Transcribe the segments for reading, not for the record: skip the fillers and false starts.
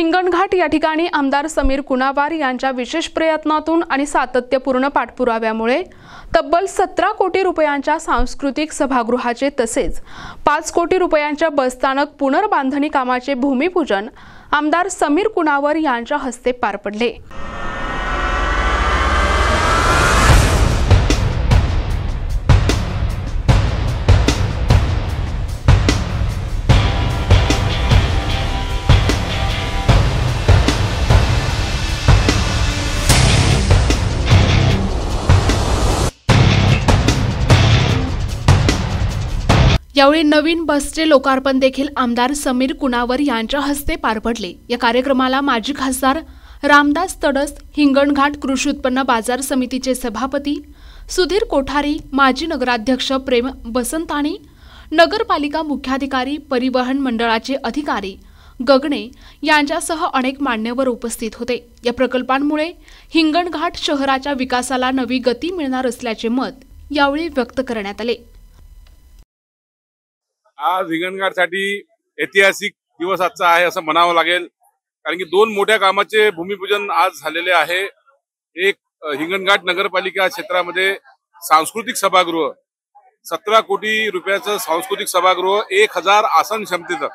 हिंगणघाट या ठिकाणी आमदार समीर कुणावार यांच्या विशेष प्रयत्नातून आणि सातत्यपूर्ण पाठपुराव्यामुळे तब्बल 17 कोटी रुपयांच्या सांस्कृतिक सभागृहाचे तसेच 5 कोटी रुपयांच्या बसस्थानक पुनर्बांधणी कामाचे भूमिपूजन आमदार समीर कुणावार यांच्या हस्ते पार पडले। यावेळी नवीन बसचे लोकार्पण देखील आमदार समीर कुणावार यांच्या हस्ते पार पडले। या कार्यक्रमाला माजी खासदार रामदास तडस, हिंगणघाट कृषी उत्पन्न बाजार समितीचे सभापती सुधीर कोठारी, माजी नगराध्यक्ष प्रेम बसंताणी, नगरपालिका मुख्याधिकारी, परिवहन मंडळाचे अधिकारी गगणे यांच्यासह अनेक मान्यवर उपस्थित होते। या प्रकल्पांमुळे हिंगणघाट शहराच्या विकासाला नवी गती मिळणार असल्याचे मत यावेळी व्यक्त करण्यात आले। आज हिंगणघाटसाठी ऐतिहासिक दिवस आजचा आहे असं म्हणावं लागेल, कारण की दोन मोठ्या कामाचे भूमिपूजन आज झालेले आहे। एक हिंगणघाट नगरपालिका क्षेत्रामध्ये सांस्कृतिक सभागृह 17 कोटी रुपयाचं सांस्कृतिक सभागृह 1000 आसन क्षमतेचं,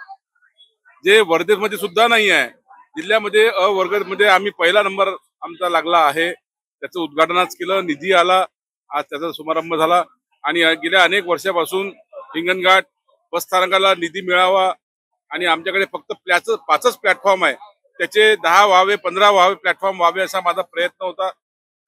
जे वर्धेमध्ये सुद्धा नाही आहे। जिल्ह्यामध्ये वर्धेमध्ये आम्ही पहिला नंबर आमचा लागला आहे। त्याचं उद्घाटन आज केलं, निधी आला, आज त्याचा शुभारंभ झाला आणि गेल्या अनेक वर्षापासून हिंगणघाट बसस्थानकाला निधी मिळावा आणि आमच्याकडे फक्त 5च प्लॅटफॉर्म आहे, त्याचे 10 व्हावे, 15 व्हावे प्लॅटफॉर्म व्हावे असा माझा प्रयत्न होता।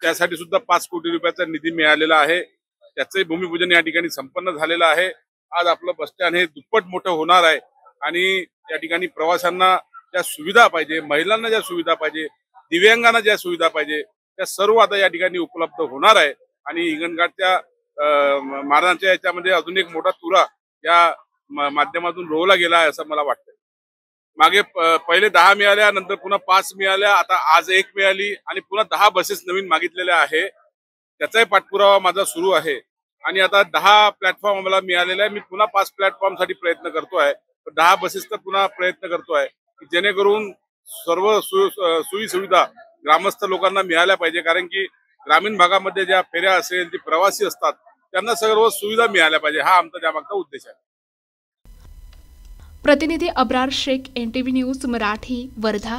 त्यासाठी सुद्धा 5 कोटी रुपयाचा निधी मिळालेला आहे। त्याचंही भूमिपूजन या ठिकाणी संपन्न झालेलं आहे। आज आपलं बस स्टँड हे दुप्पट मोठं होणार आहे आणि या ठिकाणी प्रवाशांना ज्या सुविधा पाहिजे, महिलांना ज्या सुविधा पाहिजे, दिव्यांगांना ज्या सुविधा पाहिजे, त्या सर्व आता या ठिकाणी उपलब्ध होणार आहे आणि हिंगणघाटच्या महाराजांच्या याच्यामध्ये अजून एक मोठा तुरा या माध्यमातून रोवला गेला आहे असं मला वाटतं। मागे पहिले 10 मिळाल्या, नंतर पुन्हा 5 मिळाल्या, आता आज 1 मिळाली आणि पुन्हा 10 बसेस नवीन मागितलेल्या आहे। त्याचाही पाठपुरावा माझा सुरू आहे आणि आता 10 प्लॅटफॉर्म आम्हाला मिळालेला आहे। मी पुन्हा 5 प्लॅटफॉर्म साठी प्रयत्न करतोय, 10 बसेसचा पुन्हा प्रयत्न करतोय की जेणेकरून सर्व सोयी सुविधा ग्रामस्थ लोकांना मिळाल्या पाहिजे, कारण की ग्रामीण भागामध्ये ज्या फेऱ्या असेल, जे प्रवासी असतात त्यांना सर्व सुविधा मिळाल्या पाहिजे, हा आमचा त्यामागचा उद्देश आहे। प्रतिनिधी अब्रार शेख, NTV न्यूज मराठी, वर्धा।